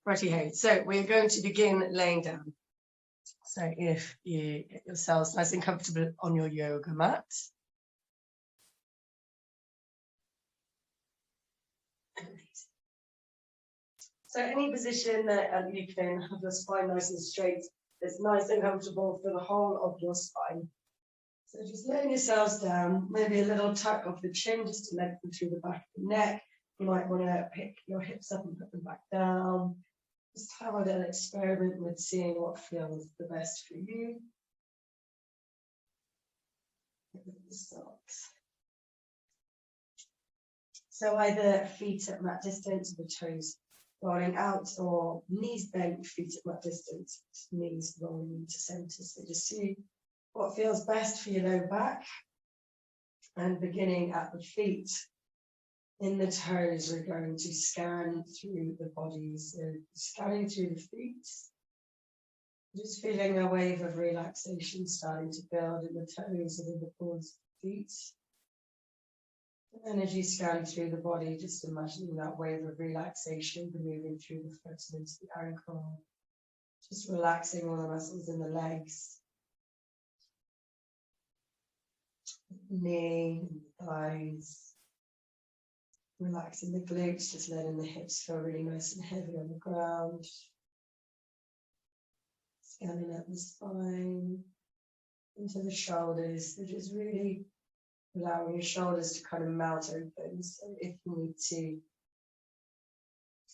Righty-ho. So we're going to begin laying down. So if you get yourselves nice and comfortable on your yoga mat. So any position that you can have your spine nice and straight, that's nice and comfortable for the whole of your spine. So just laying yourselves down, maybe a little tuck of the chin just to lengthen through the back of the neck. You might want to pick your hips up and put them back down. Just have a little experiment with seeing what feels the best for you. So either feet at mat distance, the toes rolling out, or knees bent, feet at mat distance, knees rolling into center. So just see what feels best for your low back. And beginning at the feet, in the toes, we're going to scan through the body. So scanning through the feet, just feeling a wave of relaxation starting to build in the toes and in the balls of the feet. Energy scan through the body, just imagining that wave of relaxation moving through the foot and into the ankle. Just relaxing all the muscles in the legs, knee, thighs. Relaxing the glutes, just letting the hips feel really nice and heavy on the ground. Scanning up the spine, into the shoulders. So just really allowing your shoulders to kind of melt open. So if you need to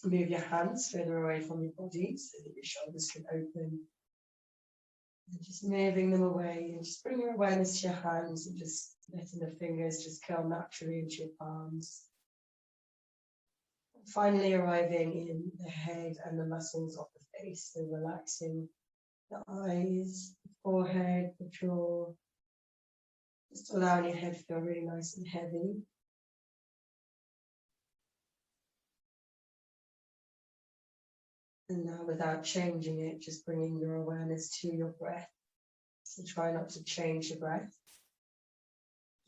move your hands further away from your body so that your shoulders can open. And just moving them away and just bring your awareness to your hands and just letting the fingers just curl naturally into your palms. Finally arriving in the head and the muscles of the face, so relaxing the eyes, the forehead, the jaw, just allowing your head to feel really nice and heavy. And now without changing it, just bringing your awareness to your breath. So try not to change your breath.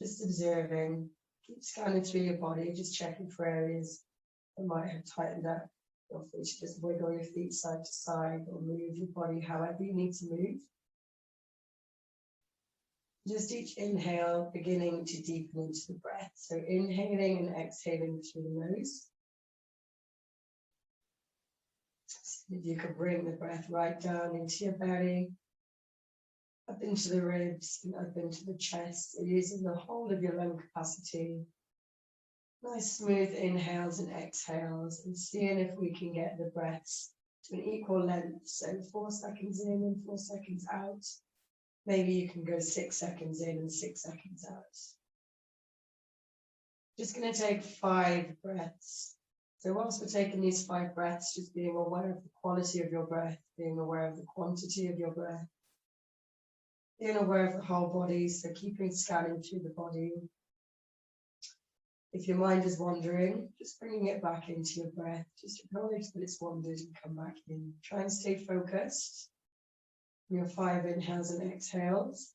Just observing, keep scanning through your body, just checking for areas that might have tightened up. Feel free to just wiggle your feet side to side or move your body however you need to move. Just each inhale, beginning to deepen into the breath. So inhaling and exhaling through the nose. So if you could bring the breath right down into your belly, up into the ribs and up into the chest. So using the whole of your lung capacity. Nice smooth inhales and exhales, and seeing if we can get the breaths to an equal length. So 4 seconds in and 4 seconds out. Maybe you can go 6 seconds in and 6 seconds out. Just going to take 5 breaths. So whilst we're taking these 5 breaths, just being aware of the quality of your breath, being aware of the quantity of your breath, being aware of the whole body, so keeping scanning through the body. If your mind is wandering, just bringing it back into your breath. Just acknowledge that it's wandered and come back in. Try and stay focused on your 5 inhales and exhales.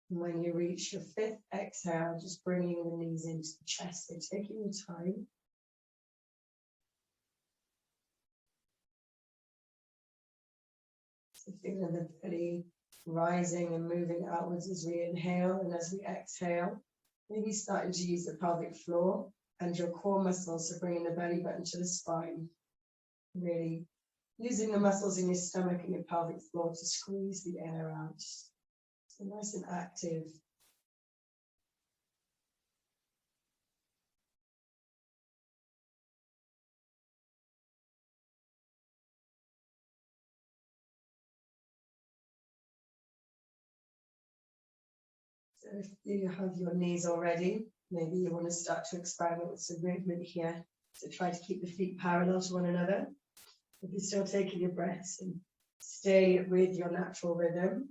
And when you reach your 5th exhale, just bringing the knees into the chest. So taking your time. So feeling the belly rising and moving outwards as we inhale and as we exhale. Maybe starting to use the pelvic floor and your core muscles, so bringing the belly button to the spine. Really using the muscles in your stomach and your pelvic floor to squeeze the air out. So nice and active. So if you have your knees already, maybe you want to start to experiment with some movement here. So try to keep the feet parallel to one another. If you're still taking your breaths, and stay with your natural rhythm.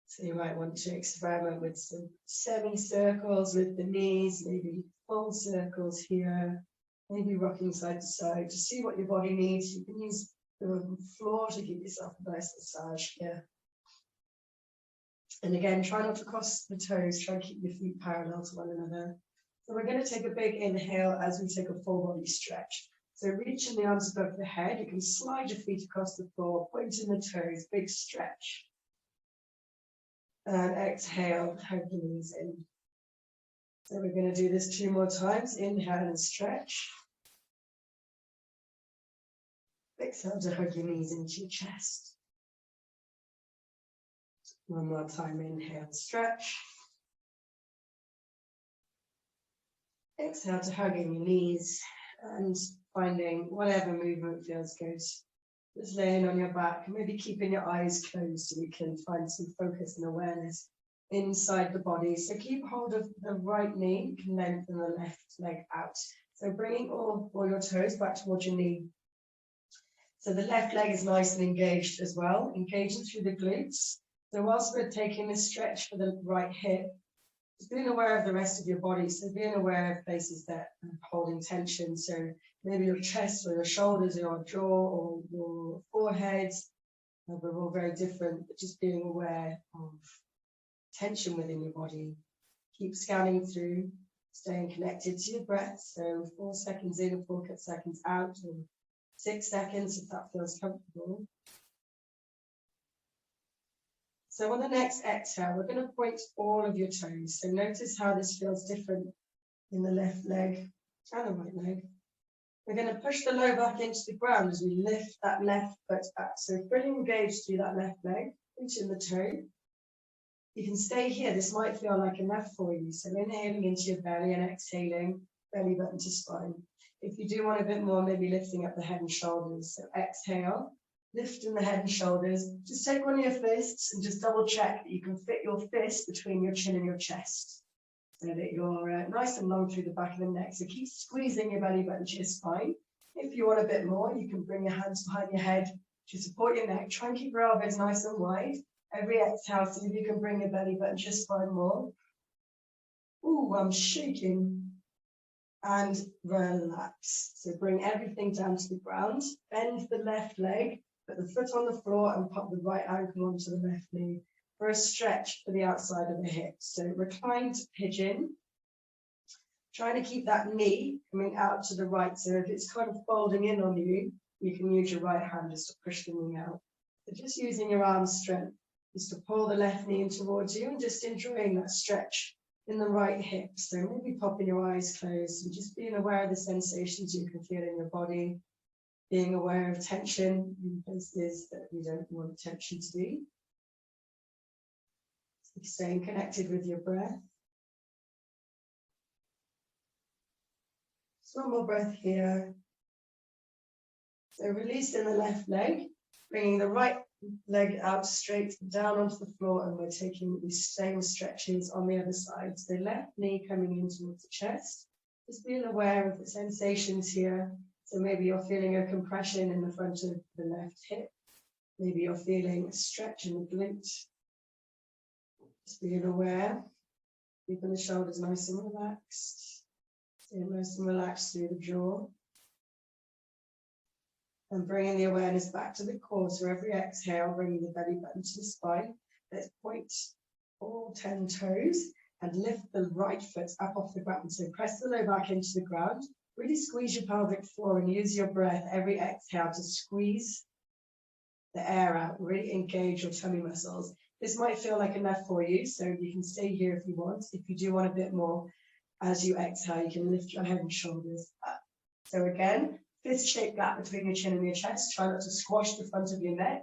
So you might want to experiment with some semicircles with the knees, maybe full circles here, maybe rocking side to side to see what your body needs. You can use the floor to give yourself a nice massage here. And again, try not to cross the toes, try and keep your feet parallel to one another. So we're going to take a big inhale as we take a full body stretch. So reaching the arms above the head, you can slide your feet across the floor, pointing the toes, big stretch. And exhale, hug your knees in. So we're going to do this 2 more times. Inhale and stretch. Exhale to hug your knees into your chest. 1 more time, inhale, stretch. Exhale to hugging your knees and finding whatever movement feels good. Just laying on your back, maybe keeping your eyes closed so you can find some focus and awareness inside the body. So keep hold of the right knee, you can lengthen the left leg out. So bringing all your toes back towards your knee. So the left leg is nice and engaged as well, engaging through the glutes. So whilst we're taking a stretch for the right hip, just being aware of the rest of your body. So being aware of places that are holding tension. So maybe your chest or your shoulders or your jaw or your forehead. We're all very different, but just being aware of tension within your body. Keep scanning through, staying connected to your breath. So 4 seconds in and 4 seconds out, or 6 seconds if that feels comfortable. So on the next exhale, we're going to point all of your toes. So notice how this feels different in the left leg and the right leg. We're going to push the low back into the ground as we lift that left foot back. So fully engaged through that left leg, reaching the toe. You can stay here. This might feel like enough for you. So inhaling into your belly and exhaling, belly button to spine. If you do want a bit more, maybe lifting up the head and shoulders. So exhale, lifting the head and shoulders. Just take one of your fists and just double check that you can fit your fist between your chin and your chest, so that you're nice and long through the back of the neck. So keep squeezing your belly button to your spine. If you want a bit more, you can bring your hands behind your head to support your neck. Try and keep your elbows nice and wide. Every exhale, see if you can bring your belly button to your spine more. Ooh, I'm shaking. And relax. So bring everything down to the ground. Bend the left leg, put the foot on the floor and pop the right ankle onto the left knee for a stretch for the outside of the hips. So reclined pigeon. Trying to keep that knee coming out to the right. So if it's kind of folding in on you, you can use your right hand just to push the knee out. So just using your arm strength just to pull the left knee in towards you and just enjoying that stretch in the right hip. So maybe popping your eyes closed and just being aware of the sensations you can feel in your body, being aware of tension in places that you don't want tension to be. So staying connected with your breath. Just one more breath here. So releasing the left leg, bringing the right leg out straight down onto the floor, and we're taking these same stretches on the other side. So left knee coming in towards the chest. Just being aware of the sensations here. So maybe you're feeling a compression in the front of the left hip. Maybe you're feeling a stretch in the glute. Just being aware. Keeping the shoulders nice and relaxed. Staying nice and relaxed through the jaw. And bringing the awareness back to the core. So every exhale, bringing the belly button to the spine. Let's point all 10 toes and lift the right foot up off the ground. So press the low back into the ground. Really squeeze your pelvic floor and use your breath every exhale to squeeze the air out. Really engage your tummy muscles. This might feel like enough for you, so you can stay here if you want. If you do want a bit more, as you exhale, you can lift your head and shoulders up. So again, fist-shaped gap between your chin and your chest. Try not to squash the front of your neck.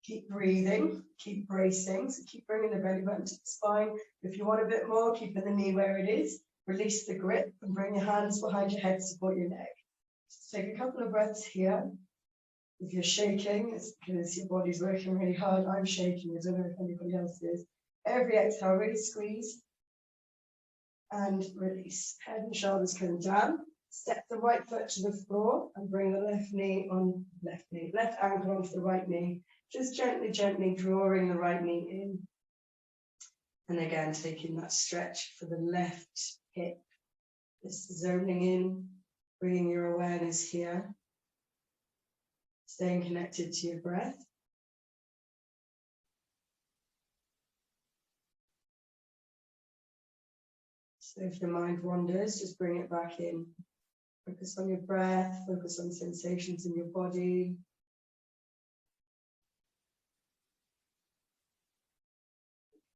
Keep breathing, keep bracing. So keep bringing the belly button to the spine. If you want a bit more, keeping the knee where it is. Release the grip and bring your hands behind your head to support your neck. Just take a couple of breaths here. If you're shaking, it's because your body's working really hard. I'm shaking. I don't know if anybody else is. Every exhale, really squeeze and release. Head and shoulders come down. Step the right foot to the floor and bring the left ankle onto the right knee. Just gently, gently drawing the right knee in. And again, taking that stretch for the left hip. Just zoning in, bringing your awareness here. Staying connected to your breath. So if your mind wanders, just bring it back in. Focus on your breath, focus on sensations in your body.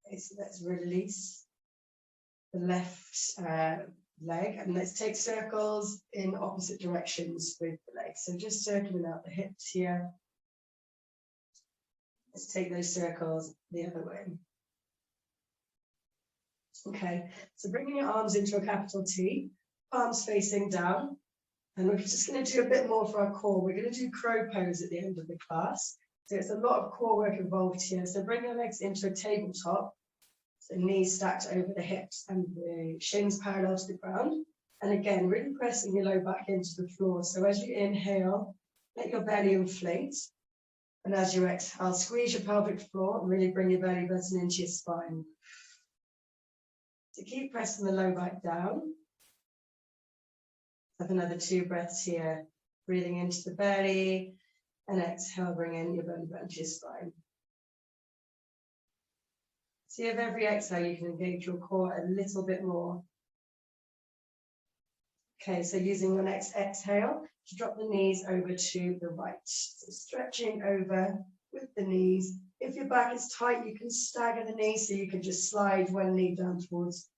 Okay, so let's release the left leg, and let's take circles in opposite directions with the legs. So just circling out the hips here. Let's take those circles the other way. Okay, so bringing your arms into a capital T, palms facing down, and we're just going to do a bit more for our core. We're going to do crow pose at the end of the class. So it's a lot of core work involved here. So bring your legs into a tabletop, so knees stacked over the hips and the shins parallel to the ground. And again, really pressing your low back into the floor. So as you inhale, let your belly inflate. And as you exhale, squeeze your pelvic floor and really bring your belly button into your spine. So keep pressing the low back down. Have another 2 breaths here. Breathing into the belly and exhale, bring in your belly button to your spine. See if every exhale you can engage your core a little bit more. Okay, so using your next exhale to drop the knees over to the right. So stretching over with the knees. If your back is tight, you can stagger the knees, so you can just slide one knee down towards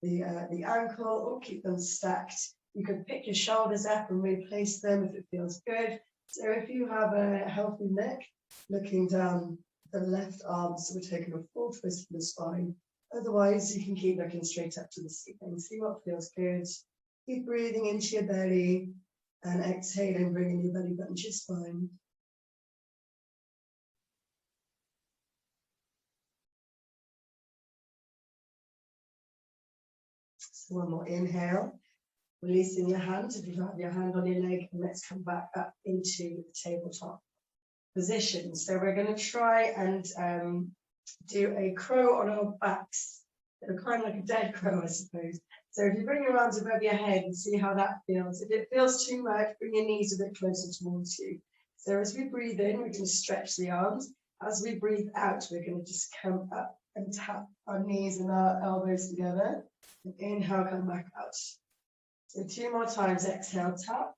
the ankle or keep them stacked. You can pick your shoulders up and replace them if it feels good. So if you have a healthy neck, looking down the left arm, so we're taking a full twist for the spine. Otherwise, you can keep looking straight up to the ceiling. See what feels good. Keep breathing into your belly and exhaling, bringing your belly button to your spine. So one more inhale, releasing your hand. If you have your hand on your leg, and let's come back up into the tabletop position. So we're going to try and do a crow on our backs. Kind of like a dead crow, I suppose. So if you bring your arms above your head and see how that feels. If it feels too much, bring your knees a bit closer towards you. So as we breathe in, we're going to stretch the arms. As we breathe out, we're going to just come up and tap our knees and our elbows together. And inhale, come back out. So 2 more times, exhale, tap.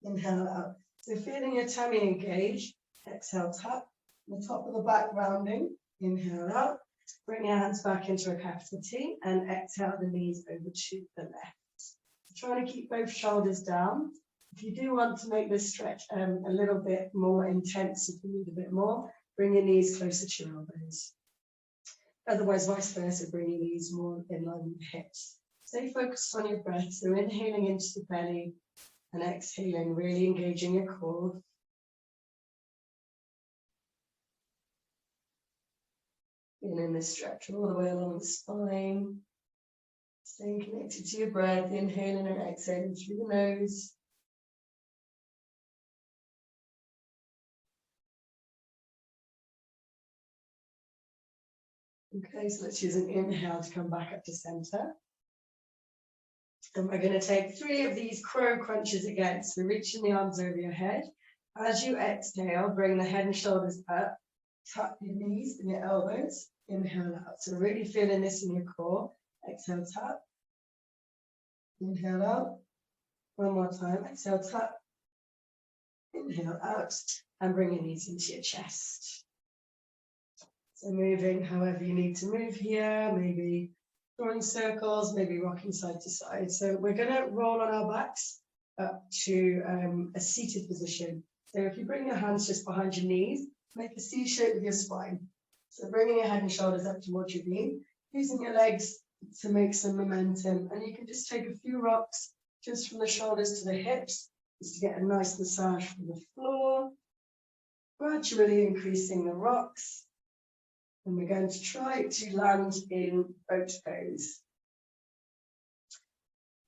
Inhale out. So feeling your tummy engage, exhale, tap. The top of the back rounding, inhale out. Bring your hands back into a capital T and exhale the knees over to the left. Trying to keep both shoulders down. If you do want to make this stretch a little bit more intense, if you need a bit more, bring your knees closer to your elbows. Otherwise, vice versa, bring your knees more in line with the hips. Stay focused on your breath. So inhaling into the belly and exhaling, really engaging your core. Feeling this stretch all the way along the spine. Staying connected to your breath, inhaling and exhaling through the nose. Okay, so let's use an inhale to come back up to center. And we're going to take 3 of these crow crunches again. So reaching the arms over your head. As you exhale, bring the head and shoulders up. Tap your knees and your elbows. Inhale out. So really feeling this in your core. Exhale, tap. Inhale out. One more time. Exhale, tap. Inhale out. And bring your knees into your chest. So moving however you need to move here. Maybe drawing circles, maybe rocking side to side. So we're going to roll on our backs up to a seated position. So if you bring your hands just behind your knees, make a C shape with your spine. So bringing your head and shoulders up towards your knee, using your legs to make some momentum. And you can just take a few rocks just from the shoulders to the hips, just to get a nice massage from the floor. Gradually increasing the rocks. And we're going to try to land in boat pose.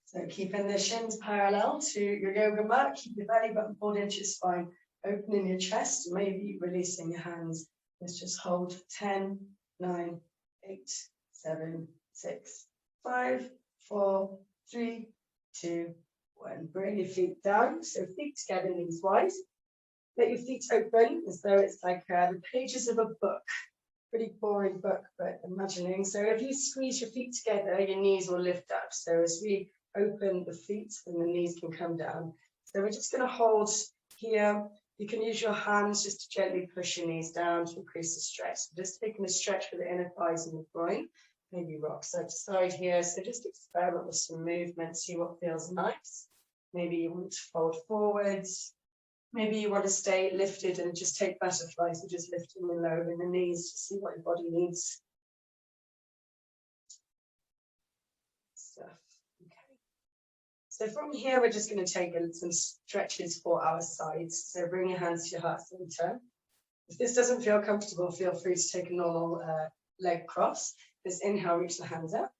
So keeping the shins parallel to your yoga mat, keep your belly button pulled into your spine, opening your chest, maybe releasing your hands. Let's just hold 10, 9, 8, 7, 6, 5, 4, 3, 2, 1. Bring your feet down, so feet together, knees wide. Let your feet open as though it's like the pages of a book. Pretty boring book, but imagining. So if you squeeze your feet together, your knees will lift up. So as we open the feet and the knees can come down. So we're just going to hold here. You can use your hands just to gently push your knees down to increase the stretch. So just taking a stretch for the inner thighs and the groin. Maybe rock side to side here. So just experiment with some movement, see what feels nice. Maybe you want to fold forwards. Maybe you want to stay lifted and just take butterflies. So just lifting and lowering the knees to see what your body needs. Stuff. Okay. So from here, we're just going to take some stretches for our sides. So bring your hands to your heart center. If this doesn't feel comfortable, feel free to take a normal leg cross. Just inhale, reach the hands up.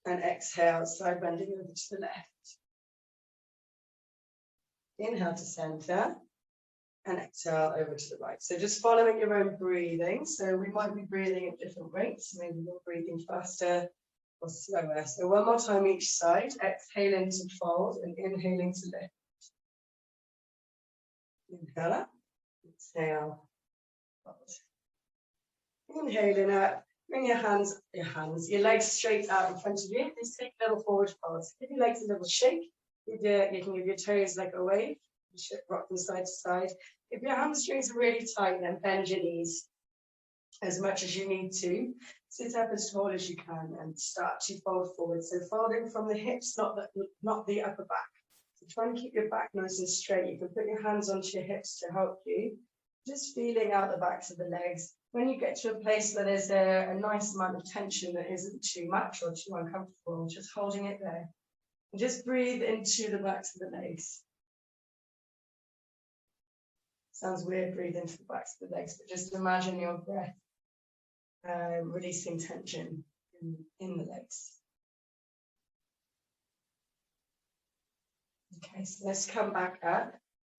And exhale, side bending over to the left. Inhale to center. And exhale over to the right. So just following your own breathing. So we might be breathing at different rates. Maybe you're breathing faster or slower. So one more time each side. Exhaling to fold and inhaling to lift. Inhale up. Exhale. Fold. Inhaling up. Bring your legs straight out in front of you. Just take a little forward fold. Give your legs a little shake. You can give your toes like a wave. Rock them side to side. If your hamstrings are really tight, then bend your knees as much as you need to. Sit up as tall as you can and start to fold forward. So folding from the hips, not the upper back. So try and keep your back nice and straight. You can put your hands onto your hips to help you. Just feeling out the backs of the legs. When you get to a place where there's a nice amount of tension that isn't too much or too uncomfortable, just holding it there. And just breathe into the backs of the legs. Sounds weird, breathe into the backs of the legs, but just imagine your breath releasing tension in the legs. Okay, so let's come back up.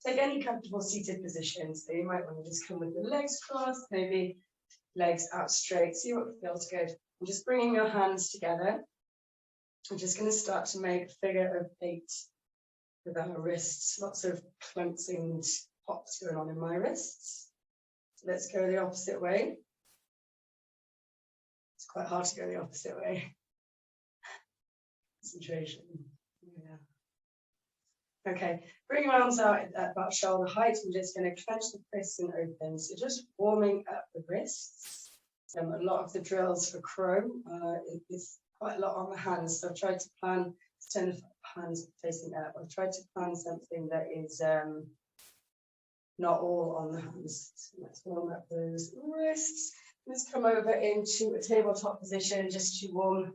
Take any comfortable seated position. So you might want to just come with the legs crossed, maybe legs out straight. See what feels good. I'm just bringing your hands together. I'm just going to start to make a figure of 8 with our wrists. Lots of clenching and pops going on in my wrists. So let's go the opposite way. It's quite hard to go the opposite way. Concentration. Yeah. Okay, bring your arms out at about shoulder height. I'm just going to clench the fists and open. So just warming up the wrists. A lot of the drills for crow is quite a lot on the hands. So I've tried to plan, turn the hands facing up. I've tried to plan something that is not all on the hands. So let's warm up those wrists. Let's come over into a tabletop position just to warm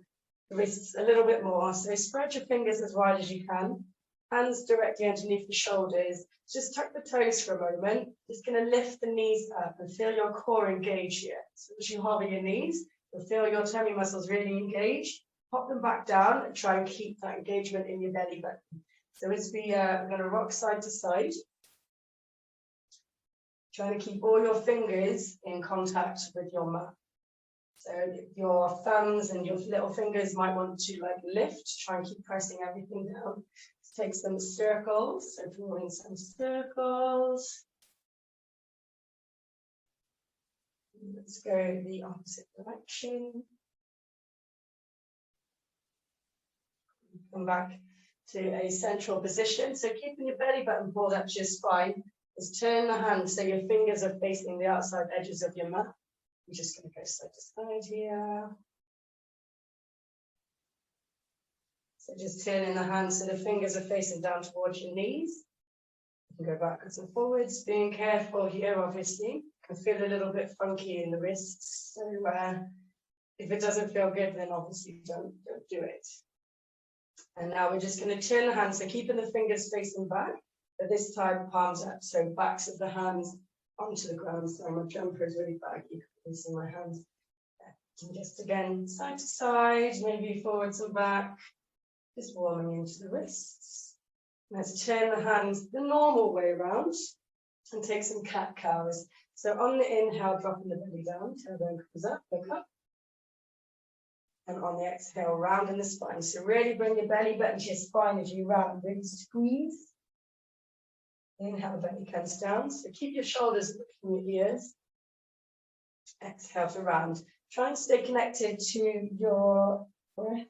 the wrists a little bit more. So spread your fingers as wide as you can. Hands directly underneath the shoulders. Just tuck the toes for a moment. Just going to lift the knees up and feel your core engage here. So as you hover your knees, you'll feel your tummy muscles really engage. Pop them back down and try and keep that engagement in your belly button. So as we're going to rock side to side. Trying to keep all your fingers in contact with your mat. So your thumbs and your little fingers might want to lift, try and keep pressing everything down. Let's take some circles, so drawing some circles. Let's go the opposite direction. Come back to a central position. So keeping your belly button pulled up to your spine. Just turn the hands so your fingers are facing the outside edges of your mat. I'm just going to go side to side here. So just turning the hands so the fingers are facing down towards your knees. You can go backwards and forwards. Being careful here, obviously. Can feel a little bit funky in the wrists. So if it doesn't feel good, then obviously don't do it. And now we're just going to turn the hands, so keeping the fingers facing back. But this time, palms up, so backs of the hands onto the ground. So my jumper is really baggy, you can see my hands. And just again, side to side, maybe forwards and back, just warming into the wrists. Let's turn the hands the normal way around and take some cat-cows. So on the inhale, dropping the belly down, tailbone comes up, look up. And on the exhale, round in the spine. So really bring your belly button to your spine as you round, really squeeze. Inhale, belly comes down. So keep your shoulders looking your ears. Exhale to round. Try and stay connected to your breath.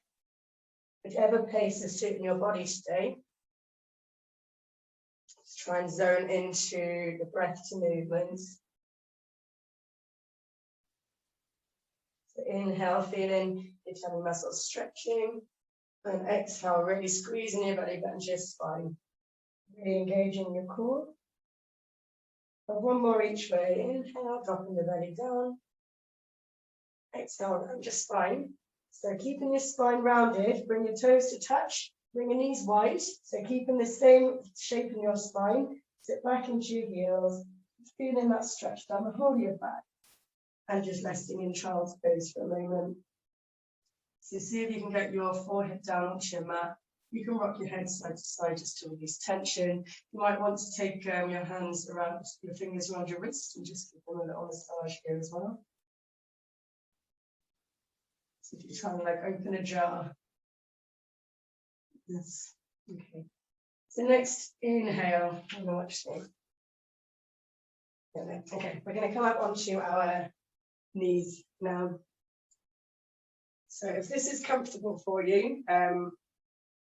whichever pace is suiting your body today. Just try and zone into the breath to movements. So inhale, feeling your tummy muscles stretching, and exhale, really squeezing your belly button to your spine. Really engaging your core. And one more each way. Inhale, dropping the belly down. Exhale, round your spine. So keeping your spine rounded, bring your toes to touch, bring your knees wide. So keeping the same shape in your spine. Sit back into your heels, feeling that stretch down the whole of your back. And just resting in child's pose for a moment. So see if you can get your forehead down onto your mat. You can rock your head side to side just to release tension. You might want to take your hands around, your fingers around your wrist and just give them a little massage here as well. So if you're trying to like open a jar. Yes, okay. So next, inhale. I'm gonna watch this. Okay, we're gonna come up onto our knees now. So if this is comfortable for you,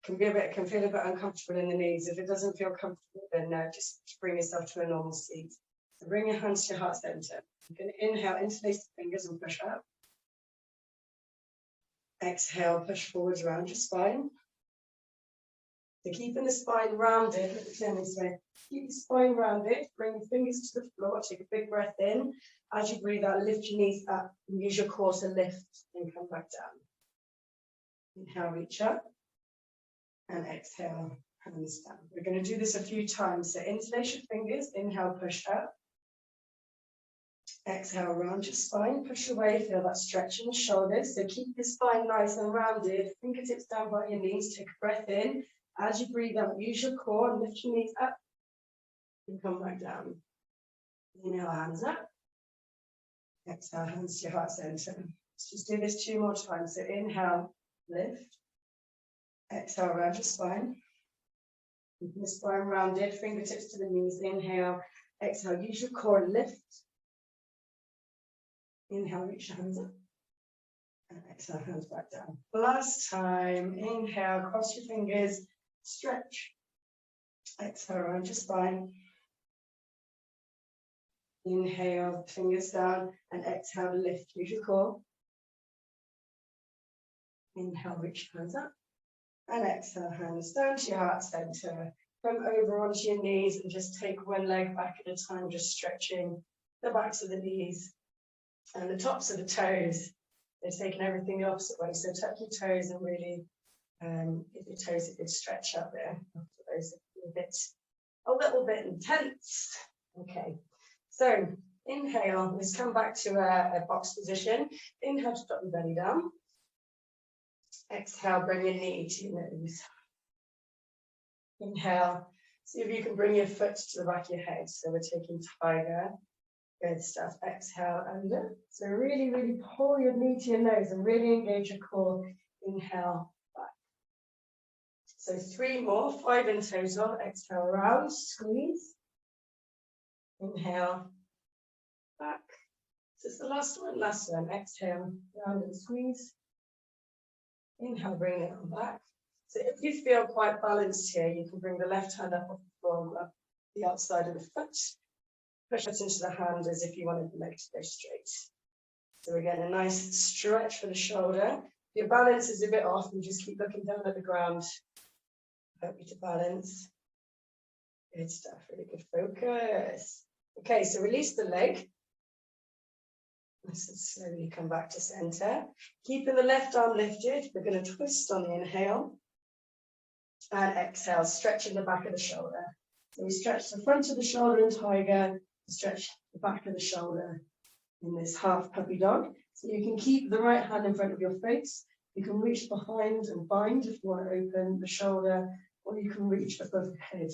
can feel a bit uncomfortable in the knees. If it doesn't feel comfortable, then just bring yourself to a normal seat. So bring your hands to your heart center. You can inhale, interlace the fingers and push up. Exhale, push forwards around your spine. So keeping the spine rounded, let me turn this way. Keep the spine rounded, bring your fingers to the floor, take a big breath in. As you breathe out, lift your knees up and use your core to lift and come back down. Inhale, reach up. And exhale, hands down. We're going to do this a few times. So interlace your fingers, inhale, push up. Exhale, round your spine, push away, feel that stretch in the shoulders. So keep your spine nice and rounded, fingertips down by your knees, take a breath in. As you breathe out, use your core and lift your knees up and come back down. Inhale, hands up. Exhale, hands to your heart center. Let's just do this 2 more times. So inhale, lift. Exhale, round your spine. Keeping the spine rounded, fingertips to the knees. Inhale, exhale, use your core and lift. Inhale, reach your hands up. And exhale, hands back down. Last time, inhale, cross your fingers, stretch. Exhale, round your spine. Inhale, fingers down, and exhale, lift. Use your core. Inhale, reach your hands up. And exhale, hands down to your heart center. Come over onto your knees and just take one leg back at a time, just stretching the backs of the knees and the tops of the toes. They're taking everything the opposite way. So tuck your toes and really give your toes a good stretch out there. After those a little bit intense. Okay. So inhale, let's come back to a box position. Inhale to drop your belly down. Exhale, bring your knee to your nose. Inhale, see if you can bring your foot to the back of your head. So we're taking tiger. Good stuff. Exhale, under. So really, really pull your knee to your nose and really engage your core. Inhale, back. So 3 more, 5 in total. Exhale, round, squeeze. Inhale, back. So it's the last one. Exhale, round and squeeze. Inhale, bring it on back. So if you feel quite balanced here, you can bring the left hand up off the floor and grab the outside of the foot. Push it into the hand as if you wanted the leg to go straight. So again, a nice stretch for the shoulder. If your balance is a bit off, you just keep looking down at the ground. Help you to balance. Good stuff, really good focus. Okay, so release the leg. Let's slowly come back to center. Keeping the left arm lifted, we're going to twist on the inhale. And exhale, stretching the back of the shoulder. So we stretch the front of the shoulder in tiger, stretch the back of the shoulder in this half puppy dog. So you can keep the right hand in front of your face. You can reach behind and bind if you want to open the shoulder, or you can reach above the head.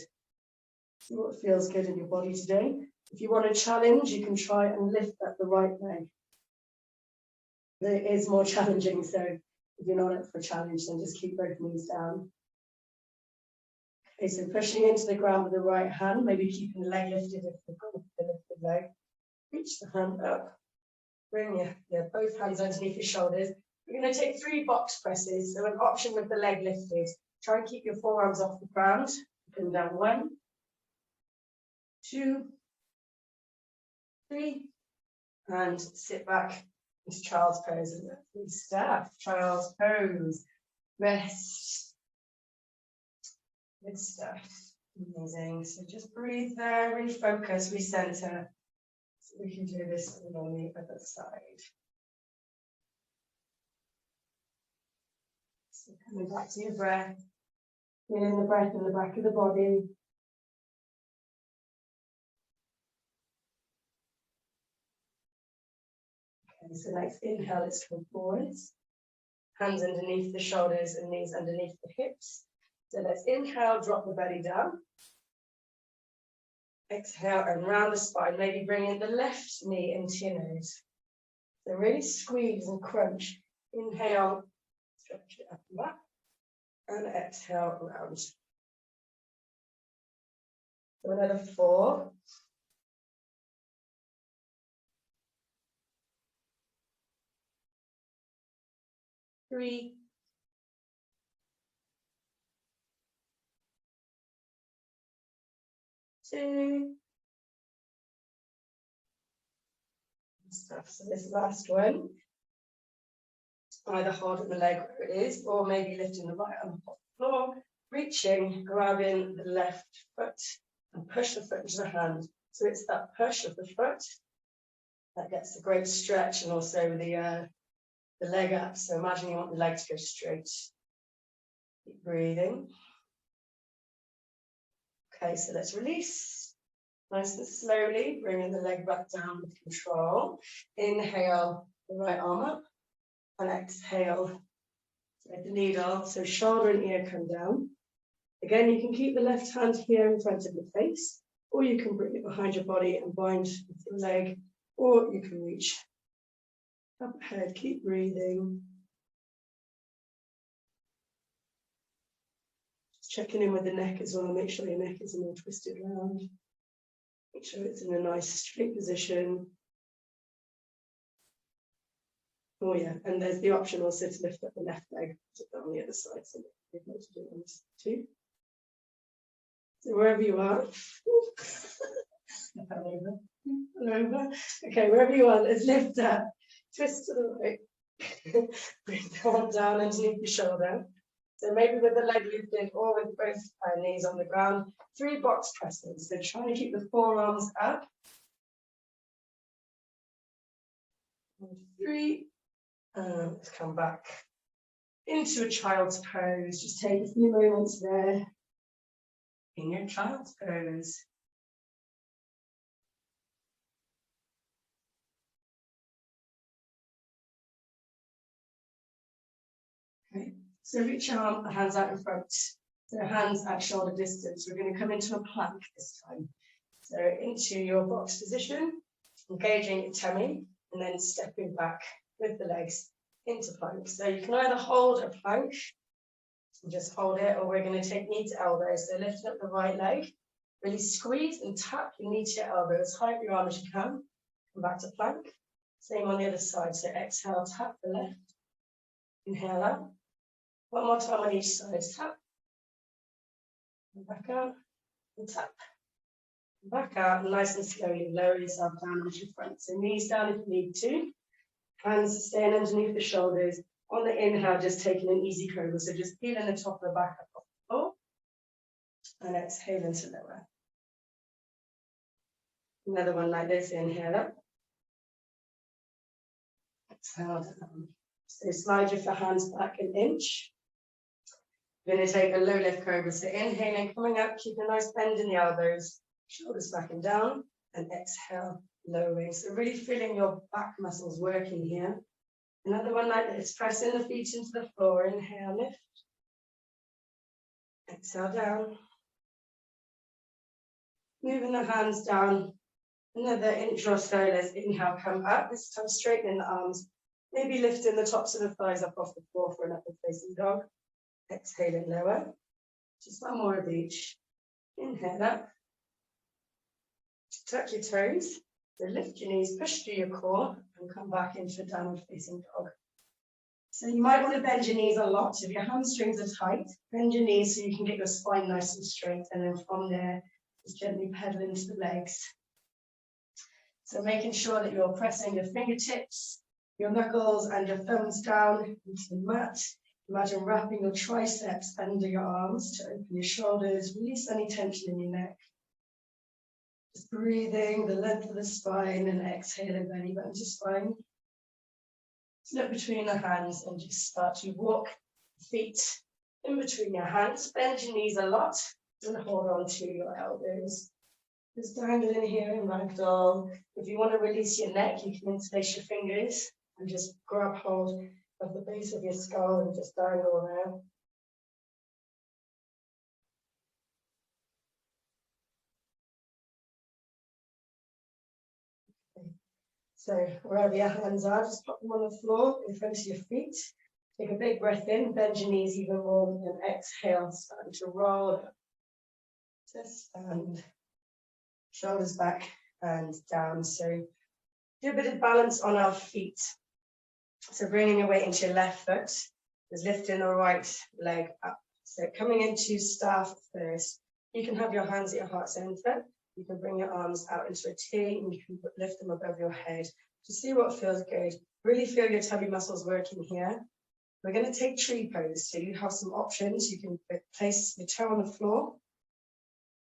See what feels good in your body today. If you want a challenge, you can try and lift up the right leg. It is more challenging, so if you're not up for a challenge, then just keep both knees down. Okay, so pushing into the ground with the right hand, maybe keeping the leg lifted if you've got the lifted leg. Reach the hand up. Bring your both hands underneath your shoulders. We're going to take 3 box presses. So an option with the leg lifted. Try and keep your forearms off the ground. Come down 1, 2, 3, and sit back into child's pose and then staff, child's pose, rest. Good stuff. Amazing. So just breathe there, really focus, recenter. So we can do this on the other side. So coming back to your breath, feeling the breath in the back of the body. Okay, so next inhale, let's come forwards. Hands underneath the shoulders and knees underneath the hips. So let's inhale, drop the belly down. Exhale and round the spine, maybe bringing the left knee into your nose. So really squeeze and crunch. Inhale, stretch it up and back. And exhale, round. So another 4. 3. 2. Stuff. So this last one, either holding the leg where it is, or maybe lifting the right arm off the floor, reaching, grabbing the left foot, and push the foot into the hand. So it's that push of the foot that gets a great stretch, and also the leg up. So imagine you want the leg to go straight. Keep breathing. Okay, so let's release. Nice and slowly, bringing the leg back down with control. Inhale, the right arm up, and exhale, thread the needle. So shoulder and ear come down. Again, you can keep the left hand here in front of your face, or you can bring it behind your body and bind with your leg, or you can reach up ahead. Keep breathing. Just checking in with the neck as well. Make sure your neck isn't all twisted around. Make sure it's in a nice straight position. Oh yeah, and there's the option also to lift up the left leg, put it on the other side, so you're able to do it on this too. So wherever you are, over. Okay, wherever you are, let's lift up, twist to the right, bring the arm down underneath your shoulder. So maybe with the leg lifted or with both knees on the ground. 3 box presses. So trying to keep the forearms up. 1, 2, 3. And let's come back into a child's pose. Just take a few moments there in your child's pose. Okay. So reach your hands out in front. So hands at shoulder distance. We're going to come into a plank this time. So into your box position, engaging your tummy, and then stepping back with the legs into plank. So you can either hold a plank, and just hold it, or we're going to take knee to elbow. So lifting up the right leg, really squeeze and tap your knee to your elbow as high up your arm as you can. Come back to plank. Same on the other side. So exhale, tap the left. Inhale out. One more time on each side. Tap. And back out. And tap. And back out. And nice and slowly lower yourself down onto your front. So knees down if you need to. Hands staying underneath the shoulders. On the inhale, just taking an easy cobra. So just peeling the top of the back up off the floor. And exhaling to lower. Another one like this. Inhale up. Exhale down. So slide your hands back an inch. We're going to take a low lift cobra. So inhaling, coming up, keep a nice bend in the elbows, shoulders back and down, and exhale, lowering. So really feeling your back muscles working here. Another one like this, pressing the feet into the floor. Inhale, lift. Exhale down. Moving the hands down. Another inch or so. Let's inhale, come up. This time straightening the arms. Maybe lifting the tops of the thighs up off the floor for an upward facing dog. Exhaling lower. Just one more of each. Inhale up. Tuck your toes. So lift your knees, push through your core, and come back into a downward facing dog. So you might want to bend your knees a lot. If your hamstrings are tight, bend your knees so you can get your spine nice and straight. And then from there, just gently pedal into the legs. So making sure that you're pressing your fingertips, your knuckles and your thumbs down into the mat. Imagine wrapping your triceps under your arms to open your shoulders, release any tension in your neck. Just breathing the length of the spine and exhaling belly button to spine. Look between the hands and just start to walk feet in between your hands. Bend your knees a lot and hold on to your elbows. Just dangle in here in ragdoll. If you want to release your neck, you can interlace your fingers and just grab hold of the base of your skull and just dangle around. So wherever your hands are, just pop them on the floor in front of your feet. Take a big breath in, bend your knees even more, and exhale, starting to roll up. Just stand, shoulders back and down. So do a bit of balance on our feet. So bringing your weight into your left foot, is lifting the right leg up. So coming into staff first. You can have your hands at your heart center. You can bring your arms out into a T and you can lift them above your head to see what feels good. Really feel your tummy muscles working here. We're going to take tree pose. So you have some options. You can place your toe on the floor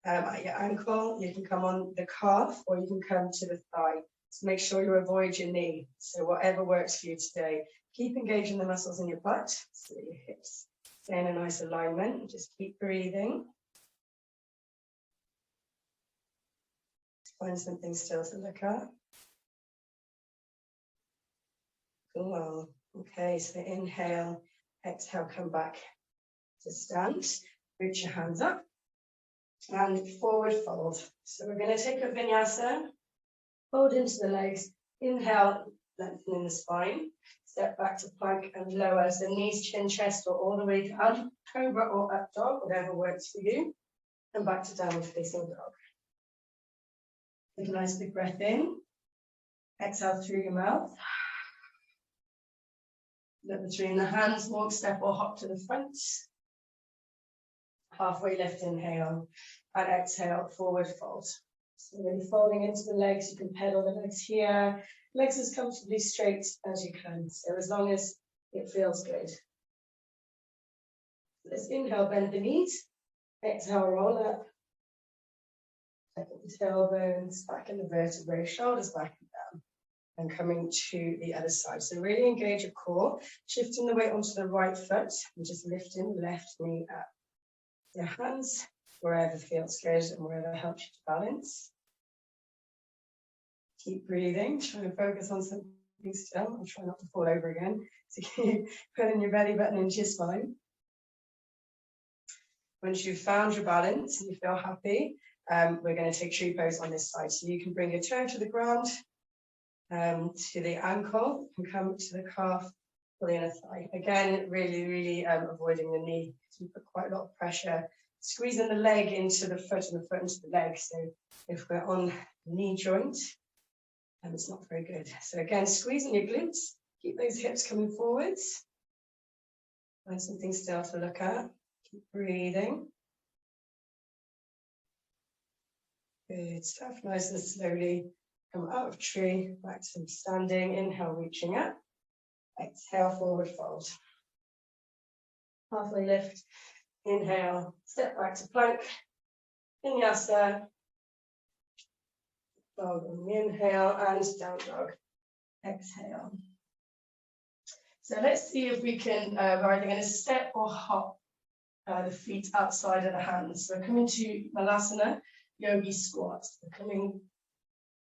at your ankle. You can come on the calf or you can come to the thigh. So make sure you avoid your knee. So whatever works for you today. Keep engaging the muscles in your butt so that your hips stay in a nice alignment. Just keep breathing. Find something still to look at. Cool. Okay, so inhale, exhale, come back to stand. Reach your hands up and forward fold. So we're going to take a vinyasa, fold into the legs, inhale, lengthening the spine, step back to plank and lower. So knees, chin, chest, or all the way down, cobra or up dog, whatever works for you, and back to downward facing dog. Take a nice big breath in, exhale through your mouth. Look between the hands, walk, step or hop to the front. Halfway lift, inhale, and exhale, forward fold. So really folding into the legs, you can pedal the legs here. Legs as comfortably straight as you can, so as long as it feels good. Let's inhale, bend the knees. Exhale, roll up. The tailbones back in the vertebrae, shoulders back and down, and coming to the other side. So really engage your core, shifting the weight onto the right foot and just lifting the left knee up. Your hands wherever feels good and wherever helps you to balance. Keep breathing, try and focus on something still and try not to fall over again. So keep putting your belly button into your spine. Once you've found your balance and you feel happy, we're going to take tree pose on this side. So you can bring your toe to the ground, to the ankle, and come to the calf or the inner thigh. Again, really avoiding the knee, because we put quite a lot of pressure, squeezing the leg into the foot and the foot into the leg. So if we're on the knee joint, it's not very good. So again, squeezing your glutes, keep those hips coming forwards. Find something still to look at. Keep breathing. Good stuff. Nice and slowly come out of tree, back to standing. Inhale, reaching up. Exhale, forward fold. Halfway lift. Inhale, step back to plank. Vinyasa. Fold on the inhale and down dog. Exhale. So let's see if we can, we're either going to step or hop the feet outside of the hands. So coming to Malasana, yogi squat. So coming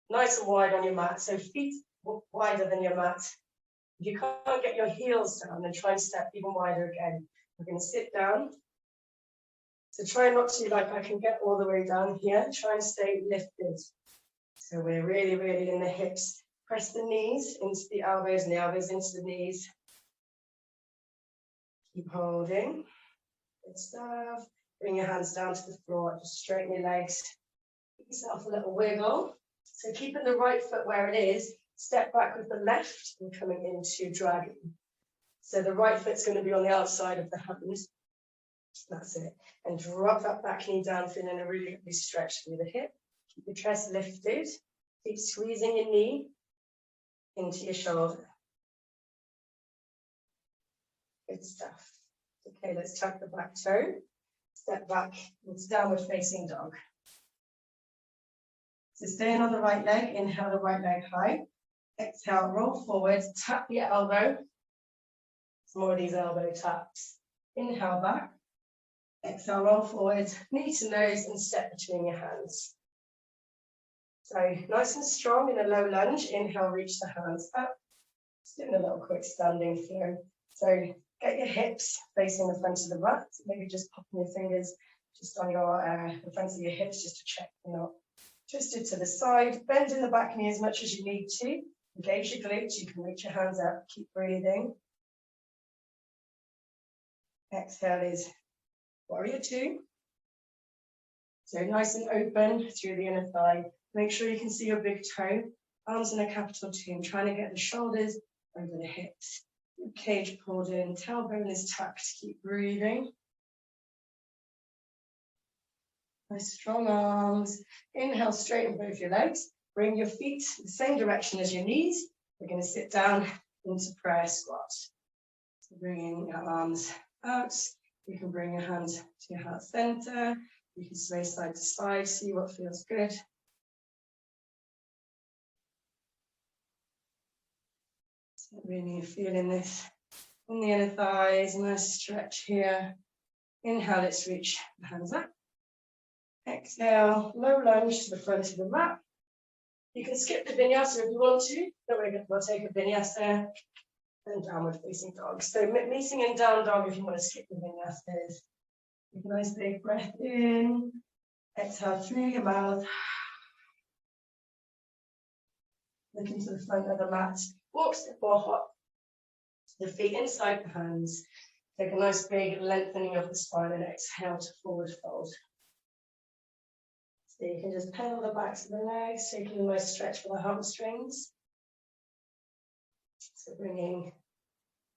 nice and wide on your mat. So feet wider than your mat. If you can't get your heels down, then try and step even wider again. We're going to sit down. So try not to, like I can get all the way down here. Try and stay lifted. So we're really in the hips. Press the knees into the elbows and the elbows into the knees. Keep holding. Good stuff. Bring your hands down to the floor. Just straighten your legs. Give yourself a little wiggle. So keeping the right foot where it is. Step back with the left and coming into dragon. So the right foot's going to be on the outside of the hand. That's it. And drop that back knee down, feeling a really lovely stretch through the hip. Keep your chest lifted. Keep squeezing your knee into your shoulder. Good stuff. Okay, let's tuck the back toe. Step back into downward facing dog. So staying on the right leg, inhale the right leg high. Exhale, roll forward, tap your elbow. Some more of these elbow taps. Inhale back. Exhale, roll forward, knee to nose and step between your hands. So nice and strong in a low lunge. Inhale, reach the hands up. Just doing a little quick standing flow. So get your hips facing the front of the mat. Maybe just popping your fingers just on your the front of your hips just to check they're not twisted to the side. Bend in the back knee as much as you need to. Engage your glutes. You can reach your hands up. Keep breathing. Exhale is warrior two. So nice and open through the inner thigh. Make sure you can see your big toe. Arms in a capital two. Trying to get the shoulders over the hips. Cage pulled in. Tailbone is tucked. Keep breathing. Nice strong arms. Inhale, straighten both your legs. Bring your feet the same direction as your knees. We're going to sit down into prayer squat. So bringing your arms out. You can bring your hand to your heart center. You can sway side to side, see what feels good. So really feeling this in the inner thighs, nice stretch here. Inhale, let's reach the hands up. Exhale, low lunge to the front of the mat. You can skip the vinyasa if you want to. We'll take a vinyasa and downward facing dog. So meeting in down dog if you want to skip the vinyasas. Take a nice big breath in. Exhale through your mouth. Look into the front of the mat. Walk, step or hop. The feet inside the hands. Take a nice big lengthening of the spine and exhale to forward fold. So you can just pedal the backs of the legs, taking a nice stretch for the hamstrings. So bringing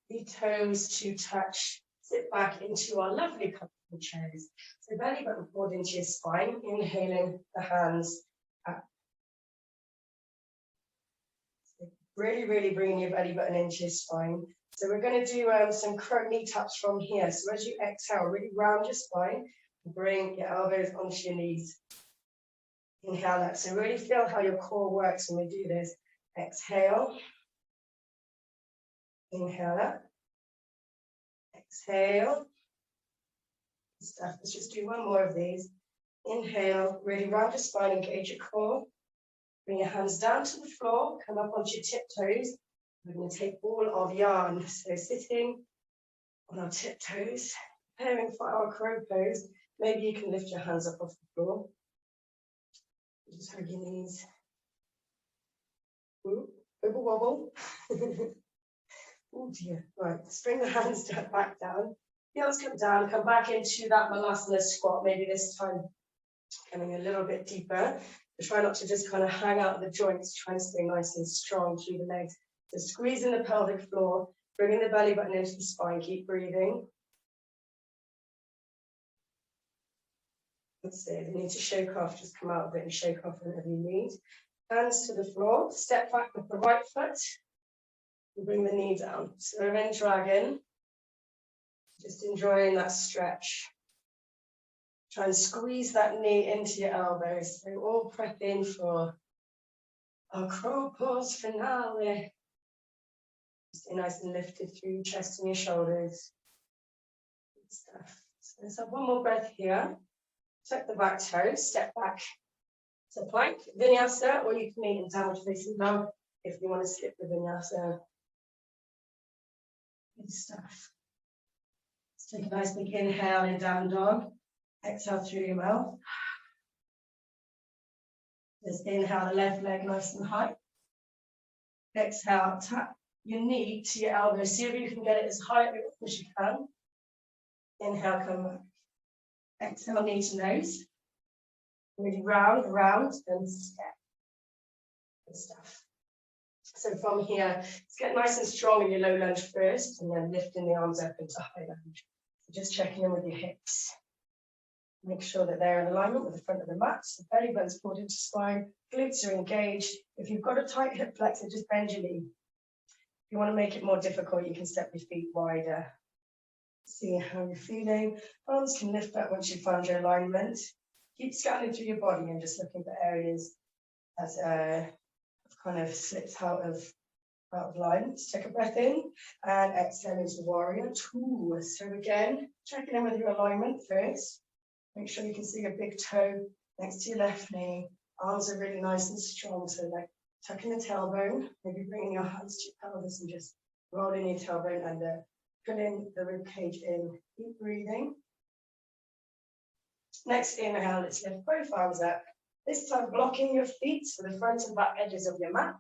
the toes to touch. Sit back into our lovely comfortable chairs. So belly button forward into your spine. Inhaling the hands up. So really bringing your belly button into your spine. So we're going to do some crow knee taps from here. So as you exhale, really round your spine. Bring your elbows onto your knees. Inhale that. So really feel how your core works when we do this. Exhale. Inhale that. Exhale. Stuff. Let's just do one more of these. Inhale. Really round your spine. Engage your core. Bring your hands down to the floor. Come up onto your tiptoes. We're going to take all of yarn. So sitting on our tiptoes. Preparing for our crow pose. Maybe you can lift your hands up off the floor. Just hug your knees. Ooh, wibble wobble. Oh dear. Right, let's bring the hands back down. Heels come down, come back into that Malasana squat. Maybe this time coming a little bit deeper. But try not to just kind of hang out the joints. Try and stay nice and strong through the legs. So squeezing the pelvic floor, bringing the belly button into the spine. Keep breathing. That's it. If you need to shake off, just come out of it and shake off whenever you need. Hands to the floor. Step back with the right foot. And bring the knee down. So we're in dragon. Just enjoying that stretch. Try and squeeze that knee into your elbows. So all prep in for our crow pose finale. Stay nice and lifted through your chest and your shoulders. Good stuff. So let's have one more breath here. Tuck the back toes, step back to plank, vinyasa, or you can meet in downward facing dog if you want to skip the vinyasa. Good stuff. Let's take a nice big inhale in down dog. Exhale through your mouth. Just inhale the left leg nice and high. Exhale, tap your knee to your elbow. See if you can get it as high as you can. Inhale, come back. Exhale, knee to nose. Really round, and step. Good stuff. So from here, let's get nice and strong in your low lunge first, and then lifting the arms up into high lunge. So just checking in with your hips. Make sure that they're in alignment with the front of the mat. So belly button's pulled into spine, glutes are engaged. If you've got a tight hip flexor, just bend your knee. If you want to make it more difficult, you can step your feet wider. See how you're feeling. Arms can lift up once you find your alignment. Keep scanning through your body and just looking for areas that kind of slips out of line. Just take a breath in and exhale into warrior two. So again, checking in with your alignment first. Make sure you can see your big toe next to your left knee. Arms are really nice and strong. So like tucking the tailbone, maybe bringing your hands to your pelvis and just rolling your tailbone under. Pulling the rib cage in. Keep breathing. Next inhale, let's lift both arms up. This time blocking your feet to the front and back edges of your mat.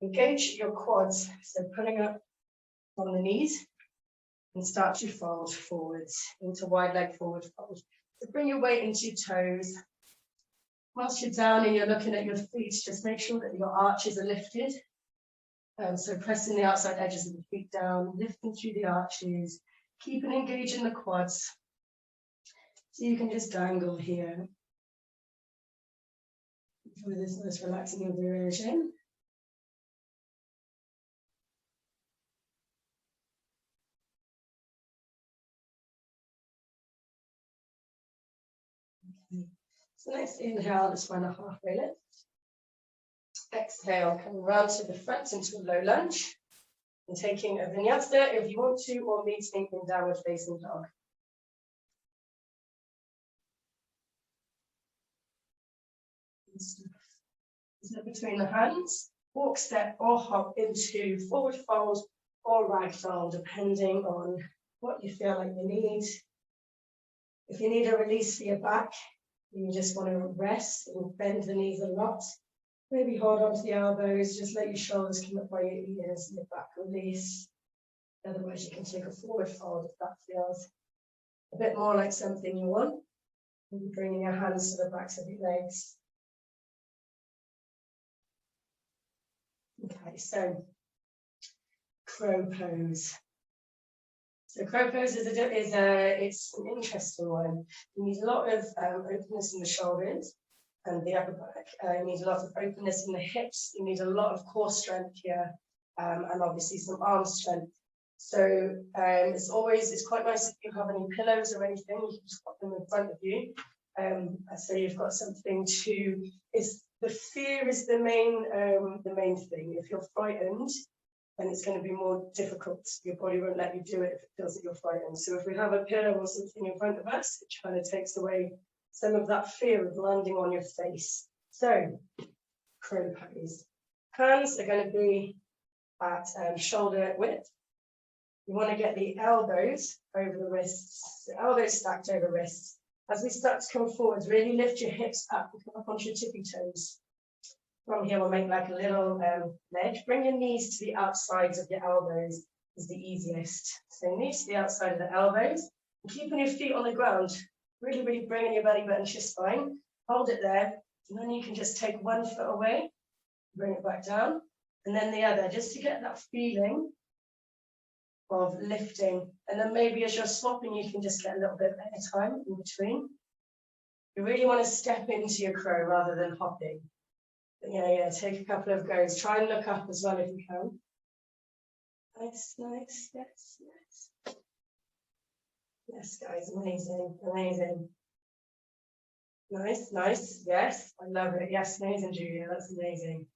Engage your quads, so pulling up on the knees and start to fold forwards into wide leg forward fold. So bring your weight into your toes. Whilst you're down and you're looking at your feet, just make sure that your arches are lifted. So pressing the outside edges of the feet down, lifting through the arches, keeping engaging the quads. So you can just dangle here. With this nice relaxing version. Okay. So next inhale, let's find a halfway lift. Exhale, come round to the front into a low lunge. And taking a vinyasa if you want to, or meeting in downward facing dog. Step between the hands, walk, step, or hop into forward fold or ragdoll, depending on what you feel like you need. If you need a release for your back, you just want to rest and bend the knees a lot. Maybe hold on to the elbows, just let your shoulders come up by your ears and your back release. Otherwise, you can take a forward fold if that feels a bit more like something you want. Maybe bringing your hands to the backs of your legs. Okay, so crow pose. So crow pose is it's an interesting one. You need a lot of openness in the shoulders and the upper back. You need a lot of openness in the hips. You need a lot of core strength here, and obviously some arm strength. So it's quite nice if you have any pillows or anything, you can just put them in front of you. So you've got something to. The fear is the main thing. If you're frightened, then it's going to be more difficult. Your body won't let you do it if it feels that you're frightened. So if we have a pillow or something in front of us, it kind of takes away some of that fear of landing on your face. So, crow pose. Hands are going to be at shoulder width. You want to get the elbows over the wrists, the elbows stacked over wrists. As we start to come forwards, really lift your hips up and come up onto your tippy toes. From here, we'll make like a little ledge. Bring your knees to the outsides of your elbows is the easiest. So knees to the outside of the elbows. And keeping your feet on the ground. Really, really bringing your belly button to your spine. Hold it there. And then you can just take one foot away. Bring it back down. And then the other, just to get that feeling of lifting. And then maybe as you're swapping, you can just get a little bit of air time in between. You really want to step into your crow rather than hopping. But yeah, take a couple of goes. Try and look up as well if you can. Nice, nice, yes, yes. Yes, guys, amazing, amazing. Nice, nice, yes, I love it. Yes, amazing, Julia, that's amazing.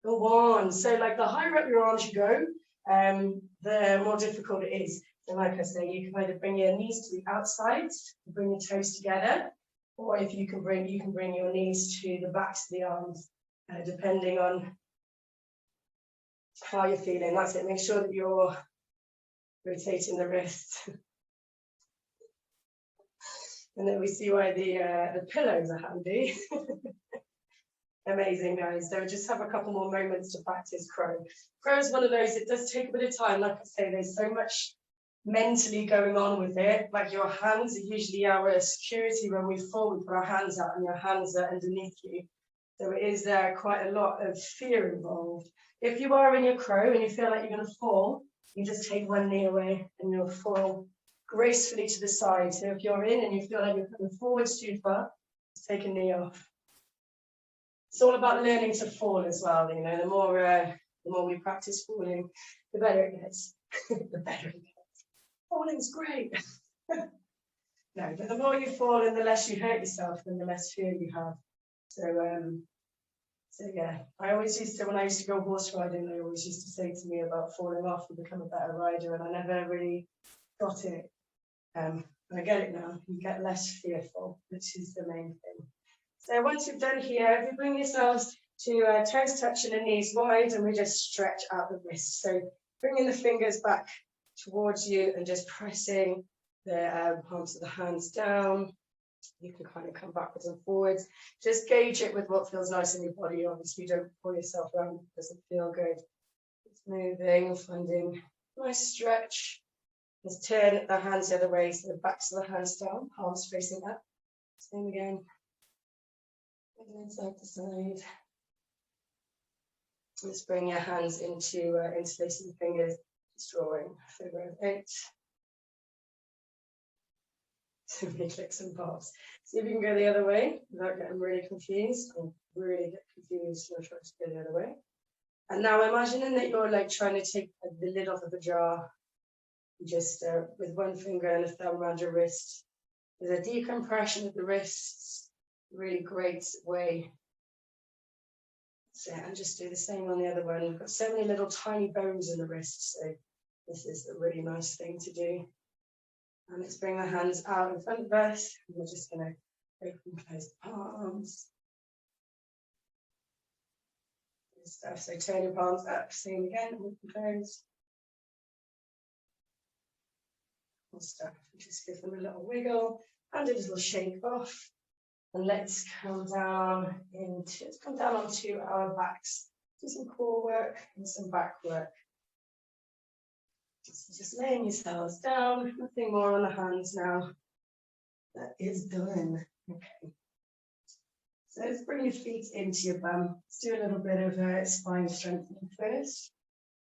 Go on. So like the higher up your arms you go, the more difficult it is. So like I say, you can either bring your knees to the outsides, bring your toes together, or if you can bring your knees to the backs of the arms, depending on how you're feeling. That's it. Make sure that you're rotating the wrists. And then we see why the pillows are handy. Amazing, guys. So just have a couple more moments to practice crow. Crow is one of those, it does take a bit of time. Like I say, there's so much mentally going on with it. Like your hands are usually our security when we fall. We put our hands out and your hands are underneath you. So it is quite a lot of fear involved. If you are in your crow and you feel like you're going to fall, you just take one knee away and you'll fall gracefully to the side. So if you're in and you feel like you're coming forwards too far, just take a knee off. It's all about learning to fall as well. You know, the more we practice falling, the better it gets. The better it gets. Falling's great. No, but the more you fall and the less you hurt yourself, then the less fear you have. So yeah, I always used to, when I used to go horse riding, they always used to say to me about falling off and become a better rider, and I never really got it. And I get it now. You get less fearful, which is the main thing. So once you've done here, if you bring yourselves to toes touching and knees wide, and we just stretch out the wrists. So bringing the fingers back towards you and just pressing the palms of the hands down. You can kind of come backwards and forwards. Just gauge it with what feels nice in your body. Obviously, don't pull yourself around. It doesn't feel good. It's moving, finding a nice stretch. Just turn the hands the other way, so the backs of the hands down, palms facing up. Same again. And side to side. Just bring your hands into interlacing the fingers, just drawing a figure of 8. So many clicks and pops. See if you can go the other way without getting really confused. I'll really get confused when I try to go the other way. And now imagining that you're like trying to take the lid off of a jar, just with one finger and a thumb around your wrist. There's a decompression of the wrists, really great way. So, and just do the same on the other one. We've got so many little tiny bones in the wrists, so this is a really nice thing to do. And let's bring our hands out in front of us. And we're just going to open and close the palms. Good stuff. So turn your palms up, same again, open and close. Good stuff. Just give them a little wiggle and a little shake off. And let's come down onto our backs. Do some core work and some back work. Just laying yourselves down, nothing more on the hands now. That is done. Okay. So let's bring your feet into your bum. Let's do a little bit of spine strengthening first.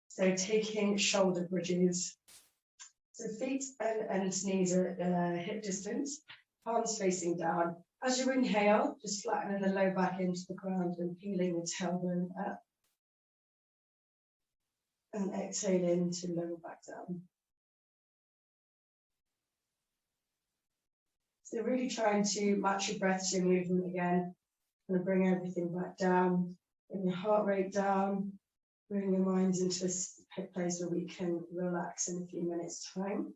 So taking shoulder bridges. So feet and knees are hip distance, palms facing down. As you inhale, just flattening the low back into the ground and peeling the tailbone up. And exhaling to lower back down. So really trying to match your breath to your movement again. And bring everything back down. Bring your heart rate down. Bring your minds into a place where we can relax in a few minutes' time.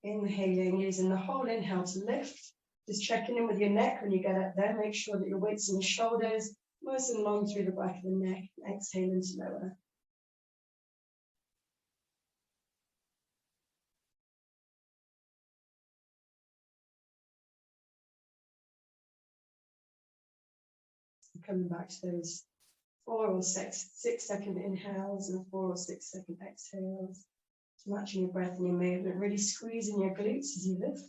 Inhaling, using the whole inhale to lift. Just checking in with your neck when you get up there. Make sure that your weight's in your shoulders, nice and long through the back of the neck. Exhaling to lower. Coming back to those 4 or 6 second inhales and 4 or 6 second exhales. Matching your breath and your movement, really squeezing your glutes as you lift.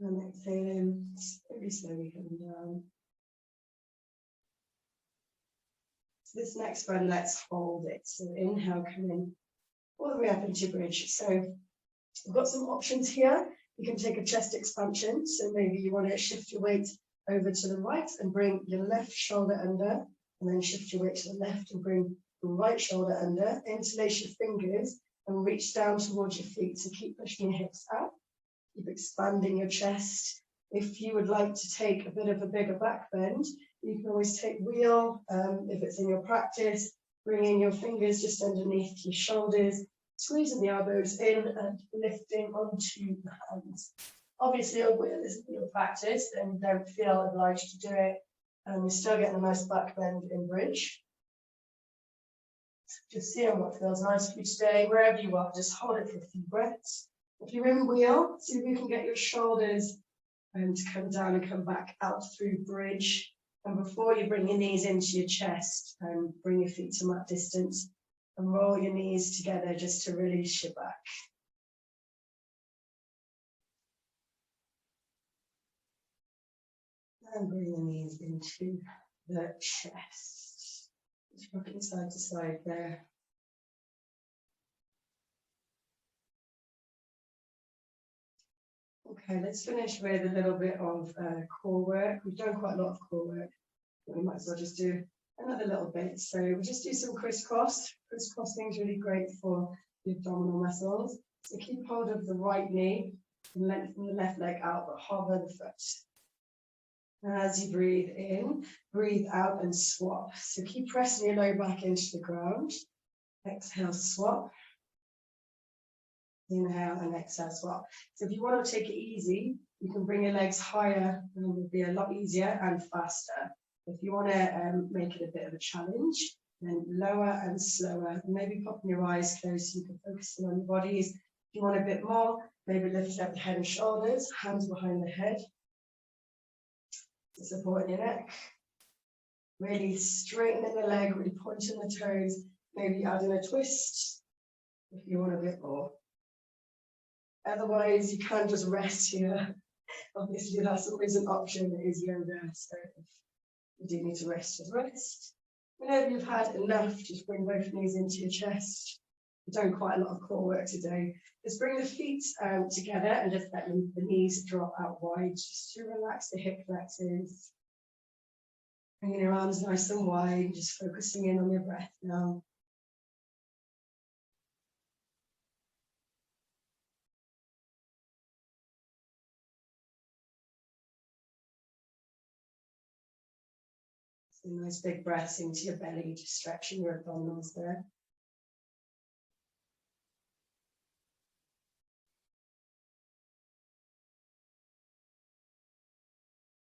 And exhaling, very slowly coming down. So this next one, let's hold it. So inhale, come in all the way up into bridge. So we've got some options here. You can take a chest expansion. So maybe you want to shift your weight over to the right and bring your left shoulder under, and then shift your weight to the left and bring the right shoulder under. Interlace your fingers and reach down towards your feet. So keep pushing your hips up. Keep expanding your chest. If you would like to take a bit of a bigger back bend, you can always take wheel, if it's in your practice, bringing your fingers just underneath your shoulders, squeezing the elbows in and lifting onto the hands. Obviously, a wheel isn't your practice, then don't feel obliged to do it. And we're still getting a nice back bend in bridge. Just seeing what feels nice for you today, wherever you are, just hold it for a few breaths. If you're in wheel, see if you can get your shoulders to come down and come back out through bridge. And before you bring your knees into your chest, bring your feet to mat distance and roll your knees together just to release your back. And bring the knees into the chest. Just rocking side to side there. Okay, let's finish with a little bit of core work. We've done quite a lot of core work. We might as well just do another little bit. So we'll just do some crisscross. Crisscrossing is really great for the abdominal muscles. So keep hold of the right knee and lengthen the left leg out, but hover the foot. As you breathe in, breathe out and swap. So keep pressing your low back into the ground. Exhale, swap. Inhale and exhale, swap. So if you want to take it easy, you can bring your legs higher and it will be a lot easier and faster. If you want to make it a bit of a challenge, then lower and slower. Maybe popping your eyes closed so you can focus on your bodies. If you want a bit more, maybe lift up the head and shoulders, hands behind the head. Supporting your neck. Really straightening the leg, really pointing the toes. Maybe adding a twist if you want a bit more. Otherwise, you can just rest here. Obviously, that's always an option. It is yoga, so if you do need to rest, just rest. Whenever you've had enough, just bring both knees into your chest. We've done quite a lot of core work today. Just bring the feet together and just let the knees drop out wide, just to relax the hip flexors. Bringing your arms nice and wide, just focusing in on your breath now. So nice big breaths into your belly, just stretching your abdominals there.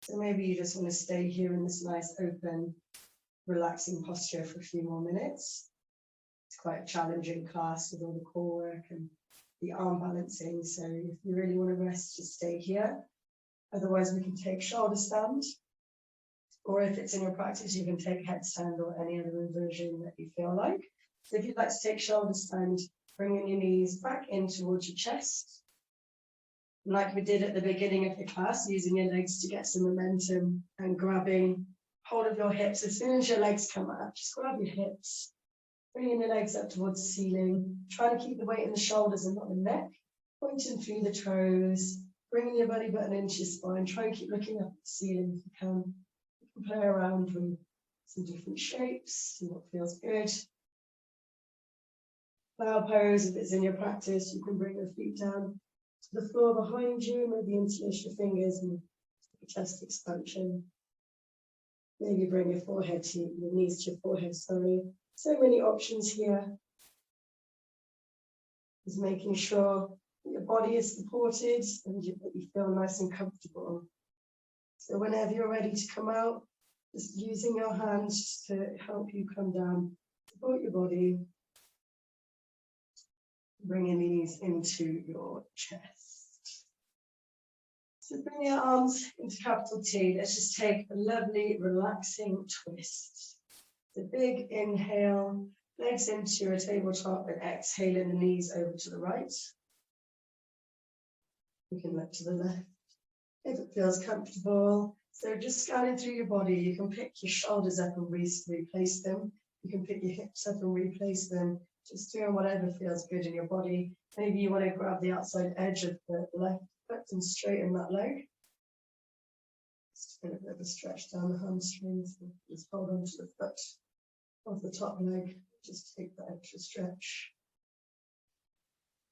So maybe you just want to stay here in this nice open, relaxing posture for a few more minutes. It's quite a challenging class with all the core work and the arm balancing. So if you really want to rest, just stay here. Otherwise, we can take shoulder stand. Or if it's in your practice, you can take headstand or any other inversion that you feel like. So if you'd like to take shoulder stand, bringing your knees back in towards your chest. And like we did at the beginning of the class, using your legs to get some momentum and grabbing hold of your hips. As soon as your legs come up, just grab your hips, bringing your legs up towards the ceiling, trying to keep the weight in the shoulders and not the neck, pointing through the toes, bringing your belly button into your spine, try and keep looking up at the ceiling if you can. You can play around with some different shapes, see what feels good. Flower pose, if it's in your practice, you can bring your feet down to the floor behind you, maybe interlace your fingers and chest expansion. Maybe bring your knees to your forehead, sorry. So many options here. Just making sure that your body is supported and that you feel nice and comfortable. So whenever you're ready to come out, just using your hands to help you come down, support your body, bringing these into your chest. So bring your arms into capital T. Let's just take a lovely, relaxing twist. The big inhale, legs into a tabletop, and exhaling the knees over to the right. You can look to the left if it feels comfortable. So just scanning through your body, you can pick your shoulders up and replace them. You can pick your hips up and replace them. Just doing whatever feels good in your body. Maybe you want to grab the outside edge of the left foot and straighten that leg. Just get a bit of a stretch down the hamstrings. Just hold on to the foot of the top leg. Just take that extra stretch.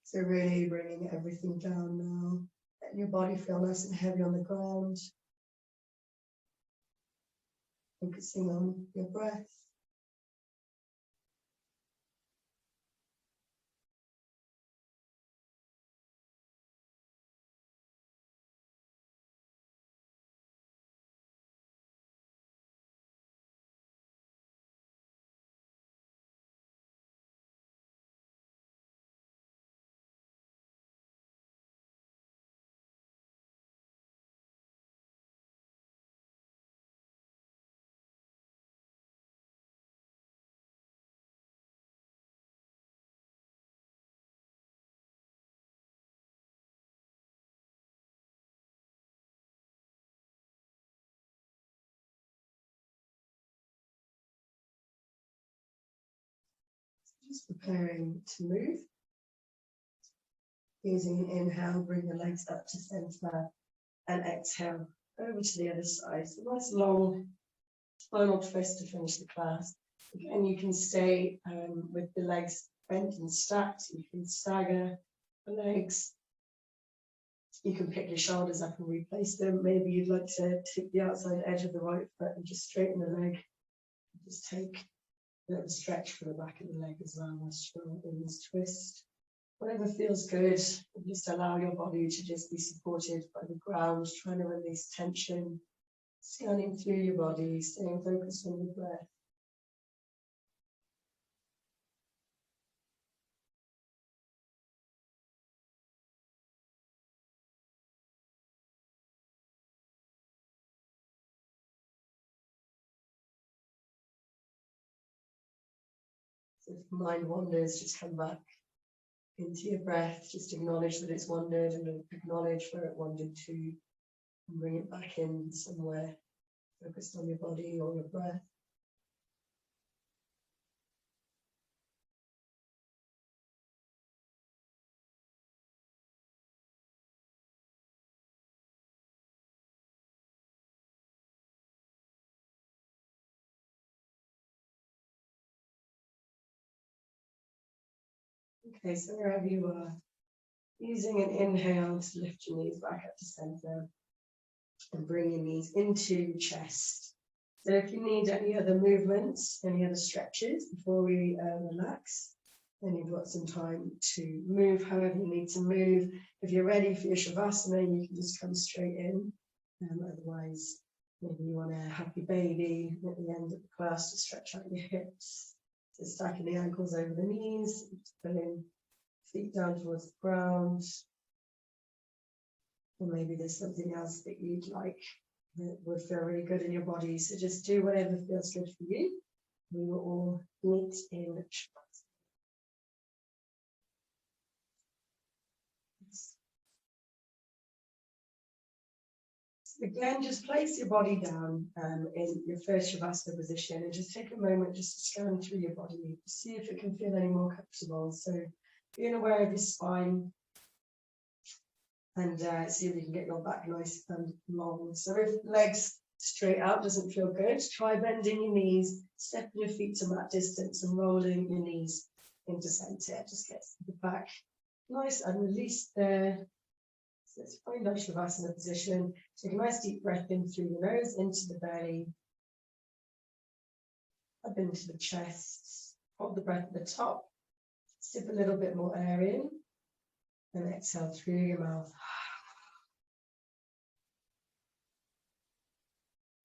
So really bringing everything down now. Letting your body feel nice and heavy on the ground. Focusing on your breath. Just preparing to move. Using an inhale, bring the legs up to center, and exhale over to the other side. So nice long final twist to finish the class. Again, you can stay with the legs bent and stacked. You can stagger the legs. You can pick your shoulders up and replace them. Maybe you'd like to take the outside edge of the right foot and just straighten the leg. Just take a little stretch for the back of the leg as well. Nice strong in this twist. Whatever feels good, just allow your body to just be supported by the ground, trying to release tension, scanning through your body, staying focused on your breath. So if mind wanders, just come back into your breath, just acknowledge that it's wandered and acknowledge where it wandered to, and bring it back in somewhere focused on your body or your breath. Okay, so wherever you are, using an inhale to lift your knees back up to center and bring your knees into chest. So if you need any other movements, any other stretches before we relax, then you've got some time to move however you need to move. If you're ready for your Shavasana, you can just come straight in. Otherwise, maybe you want a happy baby at the end of the class to stretch out your hips. So stacking the ankles over the knees, pulling feet down towards the ground. Or maybe there's something else that you'd like that would feel really good in your body. So just do whatever feels good for you. We will all meet in Shavasana. Again, just place your body down in your first Shavasana position and just take a moment just to scan through your body, see if it can feel any more comfortable. So being aware of your spine and see if you can get your back nice and long. So if legs straight out doesn't feel good, try bending your knees, stepping your feet to mat distance and rolling your knees into center. Just get the back nice and released there. So let's find our Shavasana position. Take a nice deep breath in through the nose, into the belly, up into the chest. Hold the breath at the top. Sip a little bit more air in. And exhale through your mouth.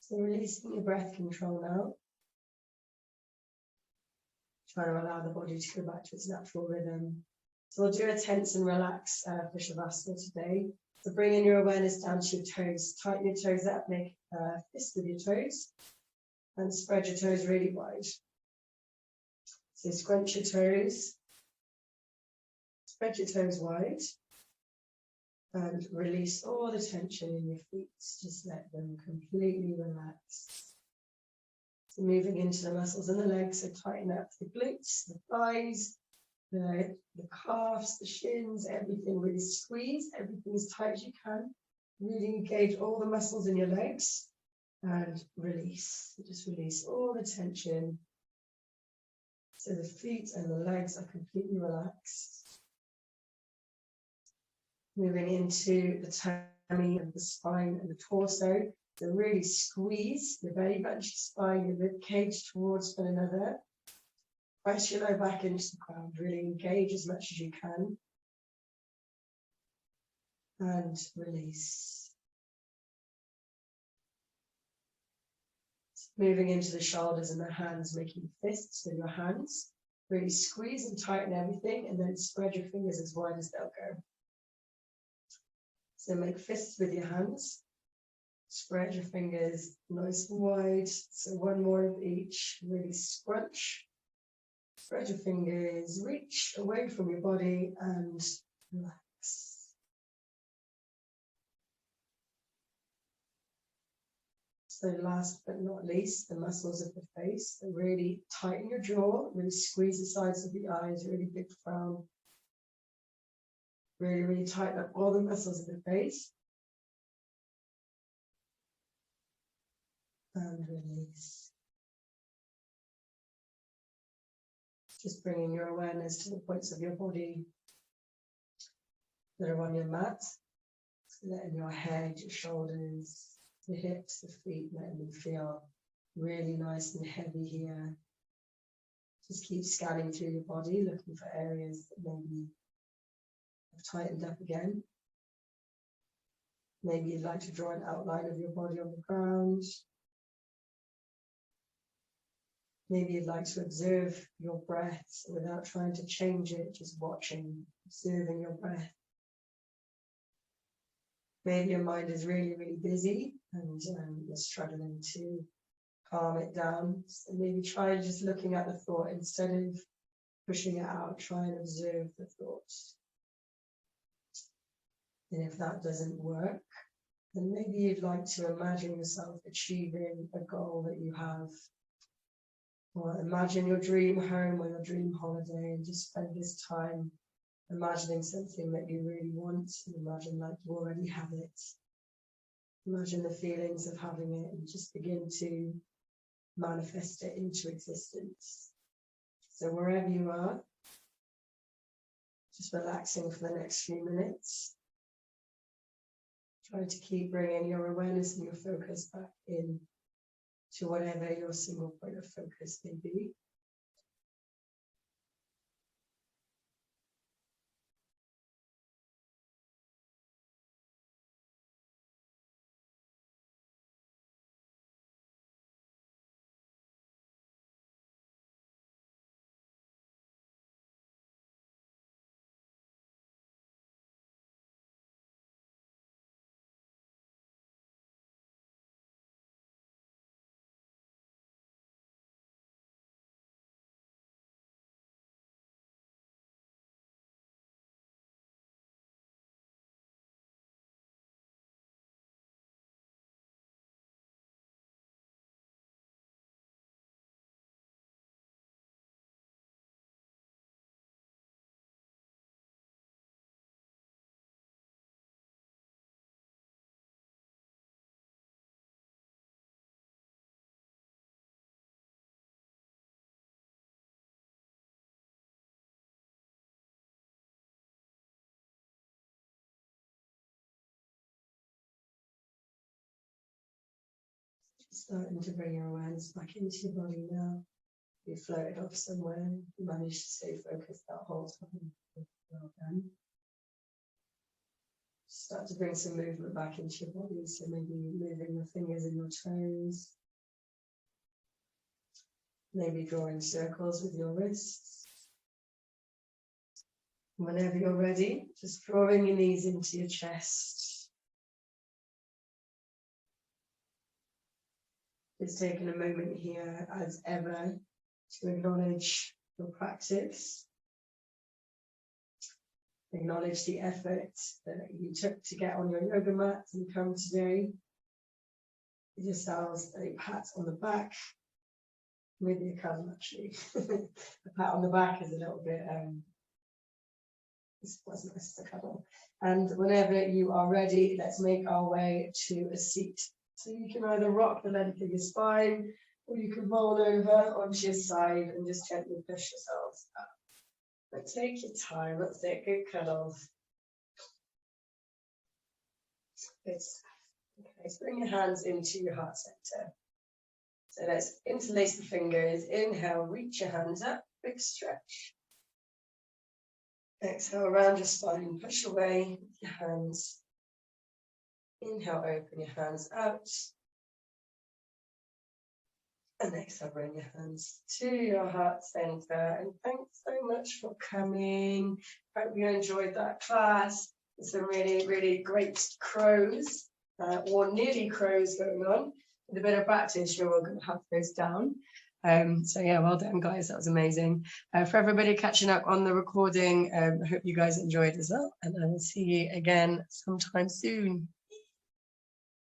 So releasing your breath control now. Try to allow the body to go back to its natural rhythm. So we'll do a tense and relax for Shavasana today. So bring in your awareness down to your toes. Tighten your toes up, make a fist with your toes. And spread your toes really wide. So scrunch your toes. Spread your toes wide. And release all the tension in your feet. Just let them completely relax. So moving into the muscles in the legs. So tighten up the glutes, the thighs, the calves, the shins, everything really squeeze, everything as tight as you can. Really engage all the muscles in your legs and release. Just release all the tension. So the feet and the legs are completely relaxed. Moving into the tummy and the spine and the torso. So really squeeze your belly button, your spine, your rib cage towards one another. Press your low back into the ground. Really engage as much as you can. And release. Moving into the shoulders and the hands, making fists with your hands. Really squeeze and tighten everything and then spread your fingers as wide as they'll go. So make fists with your hands. Spread your fingers nice and wide. So one more of each. Really scrunch. Spread your fingers, reach away from your body and relax. So last but not least, the muscles of the face. So really tighten your jaw, really squeeze the sides of the eyes, really big frown. Really, really tighten up all the muscles of the face. And release. Just bringing your awareness to the points of your body that are on your mat. So letting your head, your shoulders, the hips, the feet, letting them feel really nice and heavy here. Just keep scanning through your body, looking for areas that maybe have tightened up again. Maybe you'd like to draw an outline of your body on the ground. Maybe you'd like to observe your breath without trying to change it, just watching, observing your breath. Maybe your mind is really, really busy and you're struggling to calm it down. So maybe try just looking at the thought instead of pushing it out. Try and observe the thoughts. And if that doesn't work, then maybe you'd like to imagine yourself achieving a goal that you have. Or imagine your dream home or your dream holiday and just spend this time imagining something that you really want, and imagine like you already have it. Imagine the feelings of having it and just begin to manifest it into existence. So wherever you are, just relaxing for the next few minutes. Try to keep bringing your awareness and your focus back in to whatever your single point of focus may be. Starting to bring your awareness back into your body now. You floated off somewhere, you managed to stay focused that whole time. Well done. Start to bring some movement back into your body, so maybe moving your fingers and your toes. Maybe drawing circles with your wrists. Whenever you're ready, just drawing your knees into your chest. Just taking a moment here, as ever, to acknowledge your practice. Acknowledge the effort that you took to get on your yoga mat and come today. Give yourselves a pat on the back. Maybe a cuddle, actually. A pat on the back is a little bit, this was nice to cuddle. And whenever you are ready, let's make our way to a seat. So you can either rock the length of your spine, or you can roll over onto your side and just gently push yourselves up. But take your time, let's take good cuddles. Good stuff. Okay, so bring your hands into your heart center. So let's interlace the fingers. Inhale, reach your hands up, big stretch. Exhale, around your spine, push away with your hands. Inhale, open your hands out. And exhale, bring your hands to your heart center. And thanks so much for coming. Hope you enjoyed that class. There's some really, really great crows, or nearly crows going on. With a bit of practice, you're all going to have those down. So yeah, well done, guys. That was amazing. For everybody catching up on the recording, I hope you guys enjoyed as well. And I will see you again sometime soon.